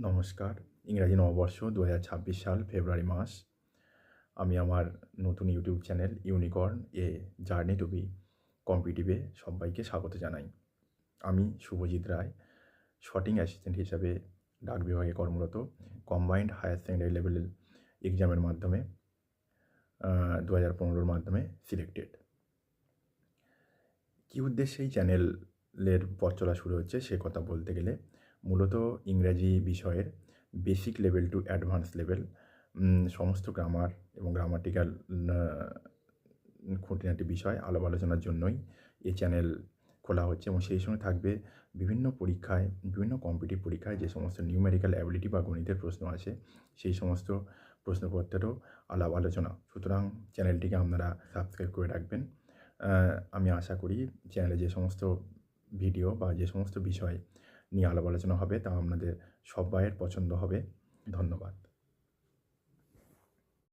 নমস্কার। ইংরাজি নববর্ষ ২০২৬ সাল ফেব্রুয়ারি মাস। আমি আমার নতুন YouTube channel unicorn a journey to be কম্পিটিটিভে সব্বাইকে স্বাগত জানাই। আমি শুভজিৎ রায়, শটিং অ্যাসিস্ট্যান্ট হিসাবে ডাক বিভাগে কর্মরত। কম্বাইন্ড হায়ার সেকেন্ডারি লেভেল এক্সামের মাধ্যমে ২০১৫ মাধ্যমে সিলেক্টেড। কী উদ্দেশ্যে এই চ্যানেলের পথ চলা শুরু হচ্ছে সে কথা বলতে গেলে মূলত ইংরাজি বিষয়ের basic level to advance level সমস্ত গ্রামার এবং গ্রামাটিক্যাল খুঁটিনাটি বিষয় আলাপ আলোচনার জন্যই এই চ্যানেল খোলা হচ্ছে এবং সেই সঙ্গে থাকবে বিভিন্ন পরীক্ষায়, বিভিন্ন কম্পিটিটিভ পরীক্ষায় যে সমস্ত নিউমেরিক্যাল অ্যাবিলিটি বা গণিতের প্রশ্ন আছে সেই সমস্ত প্রশ্নপত্রেরও আলাপ আলোচনা। সুতরাং চ্যানেলটিকে আপনারা সাবস্ক্রাইব করে রাখবেন। আমি আশা করি চ্যানেলে যে সমস্ত ভিডিও বা যে সমস্ত বিষয় নিয়ে আলাপ আলোচনা হবে তা আপনাদের সব্বাইয়ের পছন্দ হবে। ধন্যবাদ।